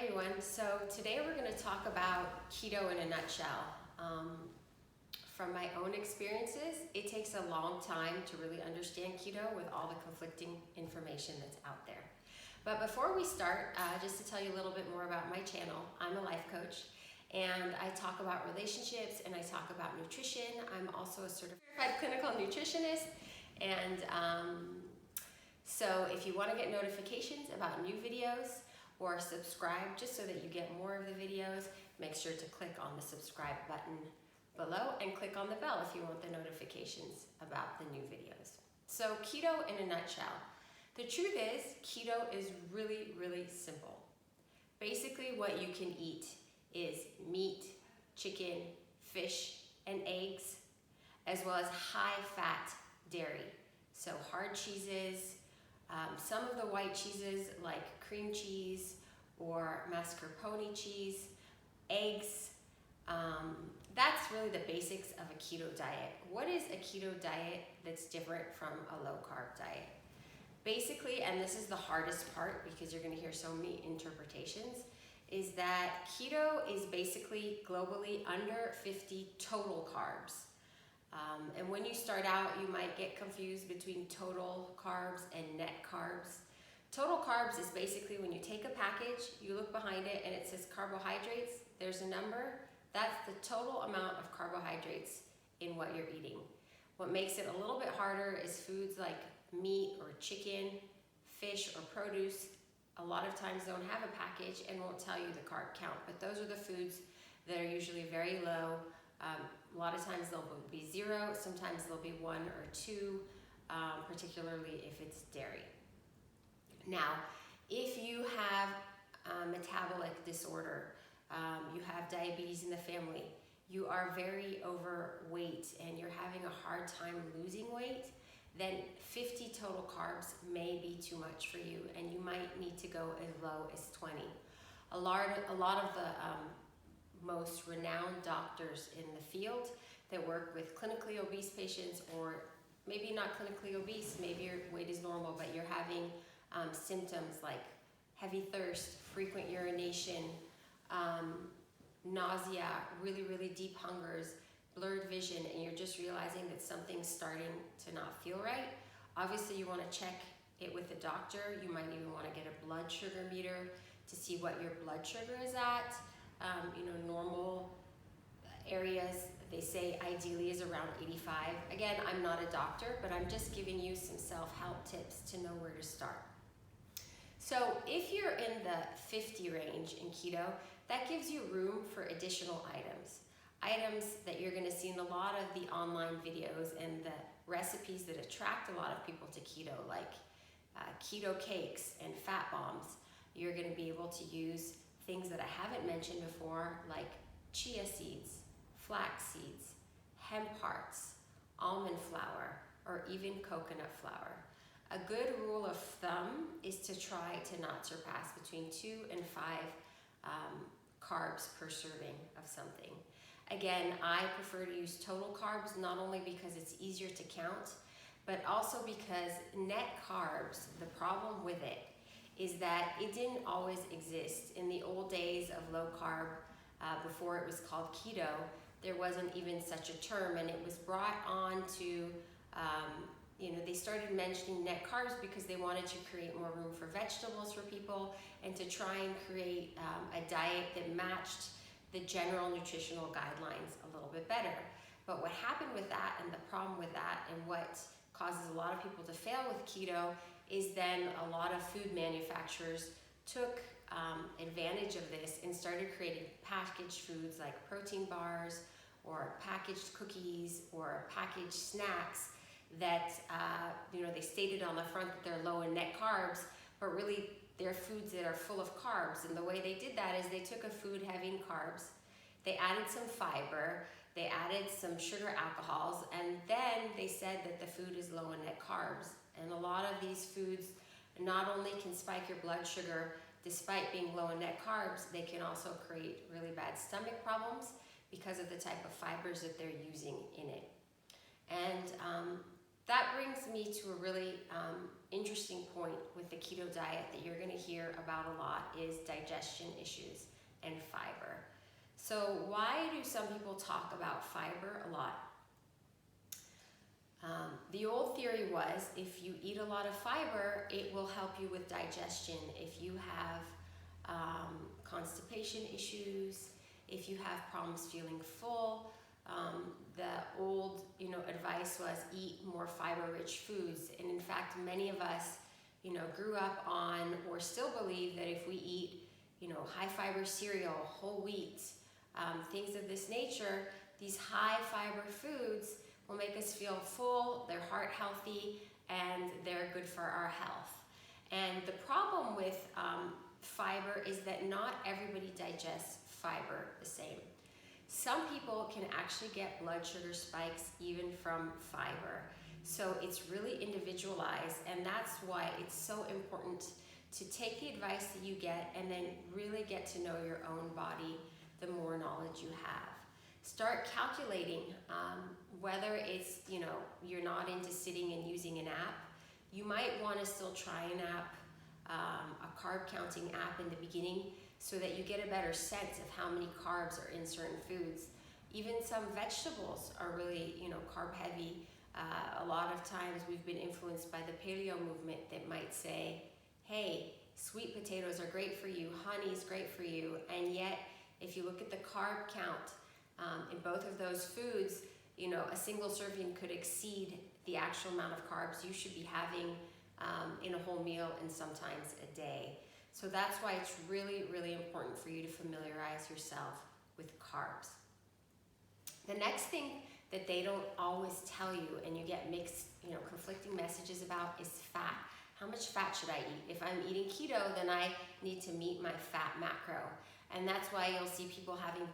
everyone. So today we're going to talk about keto in a nutshell. From my own experiences, it takes a long time to really understand keto with all the conflicting information that's out there. But before we start, just to tell you a little bit more about my channel, I'm a life coach and I talk about relationships and I talk about nutrition. I'm also a certified clinical nutritionist, and so if you want to get notifications about new videos or subscribe just so that you get more of the videos, make sure to click on the subscribe button below and click on the bell if you want the notifications about the new videos. So keto in a nutshell. The truth is, keto is really, really simple. Basically what you can eat is meat, chicken, fish, and eggs, as well as high-fat dairy. So hard cheeses, some of the white cheeses like cream cheese or mascarpone cheese, eggs. That's really the basics of a keto diet. What is a keto diet that's different from a low-carb diet? Basically, and this is the hardest part because you're going to hear so many interpretations, is that keto is basically globally under 50 total carbs. And when you start out, you might get confused between total carbs and net carbs. Total carbs is basically when you take a package, you look behind it, and it says carbohydrates, there's a number. That's the total amount of carbohydrates in what you're eating. What makes it a little bit harder is foods like meat or chicken, fish or produce. A lot of times don't have a package and won't tell you the carb count, but those are the foods that are usually very low. A lot of times they'll be 0, sometimes they'll be 1 or 2, particularly if it's dairy. Now, if you have metabolic disorder, you have diabetes in the family, you are very overweight and you're having a hard time losing weight, then 50 total carbs may be too much for you and you might need to go as low as 20. A lot of the most renowned doctors in the field that work with clinically obese patients, or maybe not clinically obese, maybe your weight is normal, but you're having symptoms like heavy thirst, frequent urination, nausea, really, really deep hungers, blurred vision, and you're just realizing that something's starting to not feel right. Obviously, you want to check it with the doctor. You might even want to get a blood sugar meter to see what your blood sugar is at. Normal areas, they say ideally is around 85. Again, I'm not a doctor, but I'm just giving you some self-help tips to know where to start. So if you're in the 50 range in keto, that gives you room for additional items that you're going to see in a lot of the online videos and the recipes that attract a lot of people to keto, like keto cakes and fat bombs. You're going to be able to use things that I haven't mentioned before, like chia seeds, flax seeds, hemp hearts, almond flour, or even coconut flour. A good rule of thumb is to try to not surpass between 2 and 5 carbs per serving of something. Again, I prefer to use total carbs, not only because it's easier to count, but also because net carbs, the problem with it is that it didn't always exist. In the old days of low carb, before it was called keto, there wasn't even such a term, and it was brought on to, they started mentioning net carbs because they wanted to create more room for vegetables for people and to try and create a diet that matched the general nutritional guidelines a little bit better. But what happened with that, and the problem with that, and what causes a lot of people to fail with keto, is then a lot of food manufacturers took advantage of this and started creating packaged foods like protein bars or packaged cookies or packaged snacks that they stated on the front that they're low in net carbs, but really they're foods that are full of carbs. And the way they did that is they took a food heavy in carbs, they added some fiber, they added some sugar alcohols, and then they said that the food is low in net carbs. And a lot of these foods not only can spike your blood sugar despite being low in net carbs, they can also create really bad stomach problems because of the type of fibers that they're using in it. And that brings me to a really interesting point with the keto diet that you're going to hear about a lot is digestion issues and fiber. So why do some people talk about fiber a lot? The old theory was if you eat a lot of fiber, it will help you with digestion. If you have constipation issues, if you have problems feeling full, the old, advice was eat more fiber-rich foods. And in fact, many of us, grew up on or still believe that if we eat, high-fiber cereal, whole wheat, things of this nature, these high-fiber foods will make us feel full, they're heart healthy, and they're good for our health. And the problem with fiber is that not everybody digests fiber the same. Some people can actually get blood sugar spikes even from fiber. So it's really individualized, and that's why it's so important to take the advice that you get and then really get to know your own body the more knowledge you have. Start calculating whether it's, you're not into sitting and using an app. You might want to still try an app, a carb counting app in the beginning, so that you get a better sense of how many carbs are in certain foods. Even some vegetables are really, carb heavy. A lot of times we've been influenced by the paleo movement that might say, hey, sweet potatoes are great for you, honey is great for you, and yet if you look at the carb count in both of those foods, a single serving could exceed the actual amount of carbs you should be having in a whole meal and sometimes a day. So that's why it's really, really important for you to familiarize yourself with carbs. The next thing that they don't always tell you, and you get mixed, conflicting messages about, is fat. How much fat should I eat? If I'm eating keto, then I need to meet my fat macro. And that's why you'll see people having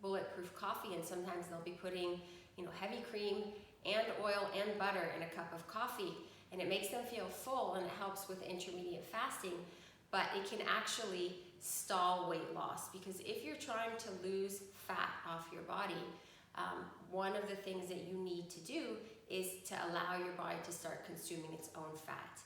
bulletproof coffee, and sometimes they'll be putting, heavy cream and oil and butter in a cup of coffee, and it makes them feel full and it helps with intermediate fasting, but it can actually stall weight loss, because if you're trying to lose fat off your body, one of the things that you need to do is to allow your body to start consuming its own fat.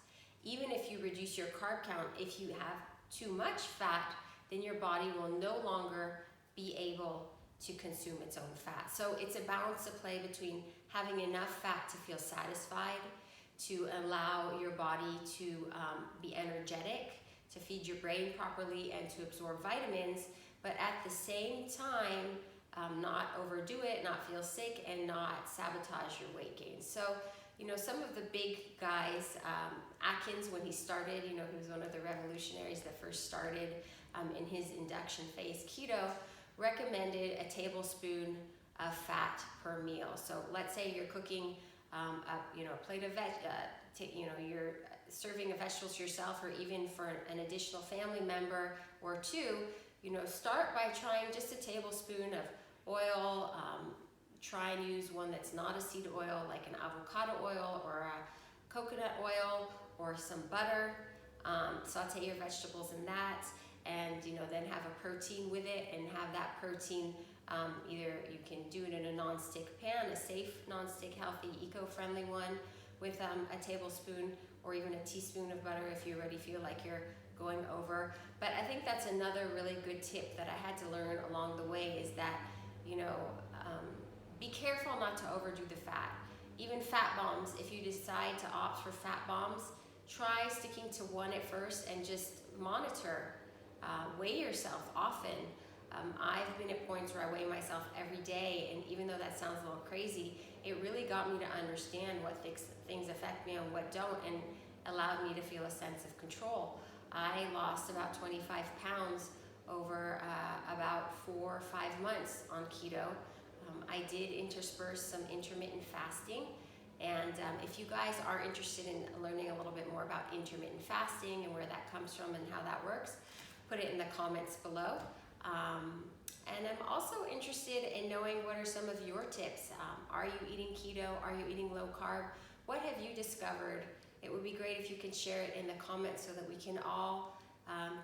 Even if you reduce your carb count, if you have too much fat, then your body will no longer be able to consume its own fat. So it's a balance to play between having enough fat to feel satisfied, to allow your body to be energetic, to feed your brain properly and to absorb vitamins, but at the same time, not overdo it, not feel sick, and not sabotage your weight gain. So, some of the big guys, Atkins, when he started, he was one of the revolutionaries that first started in his induction phase keto, recommended a tablespoon of fat per meal. So let's say you're cooking a plate of you're serving of vegetables yourself, or even for an additional family member or two, start by trying just a tablespoon of oil. Try and use one that's not a seed oil, like an avocado oil or a coconut oil or some butter. Saute your vegetables in that, and then have a protein with it, and have that protein either you can do it in a non-stick pan, a safe non-stick, healthy, eco-friendly one, with a tablespoon or even a teaspoon of butter if you already feel like you're going over. But I think that's another really good tip that I had to learn along the way, is that be careful not to overdo the fat. Even fat bombs, if you decide to opt for fat bombs, try sticking to one at first and just monitor. Weigh yourself often. I've been at points where I weigh myself every day, and even though that sounds a little crazy, it really got me to understand what things affect me and what don't, and allowed me to feel a sense of control. I lost about 25 pounds over about 4 or 5 months on keto. I did intersperse some intermittent fasting, and if you guys are interested in learning a little bit more about intermittent fasting and where that comes from and how that works, put it in the comments below. And I'm also interested in knowing what are some of your tips. Are you eating keto? Are you eating low carb? What have you discovered? It would be great if you can share it in the comments so that we can all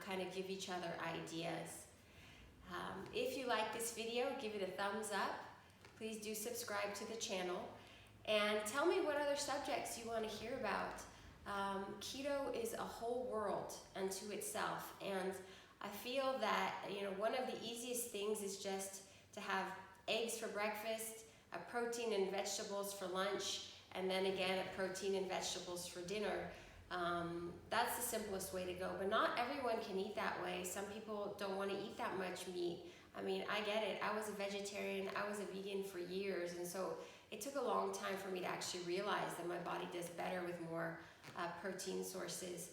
kind of give each other ideas. If you like this video, give it a thumbs up. Please do subscribe to the channel. And tell me what other subjects you want to hear about. Keto is a whole world unto itself, and I feel that, you know, one of the easiest things is just to have eggs for breakfast, a protein and vegetables for lunch, and then again a protein and vegetables for dinner. That's the simplest way to go, but not everyone can eat that way. Some people don't want to eat that much meat. I mean, I get it. I was a vegetarian, I was a vegan for years, and so it took a long time for me to actually realize that my body does better with more protein sources.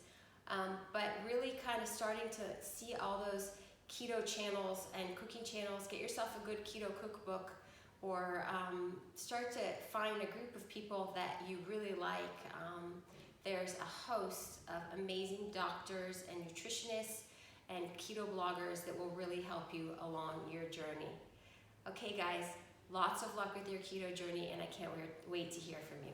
But really kind of starting to see all those keto channels and cooking channels, get yourself a good keto cookbook, or start to find a group of people that you really like. There's a host of amazing doctors and nutritionists and keto bloggers that will really help you along your journey. Okay guys, lots of luck with your keto journey, and I can't wait to hear from you.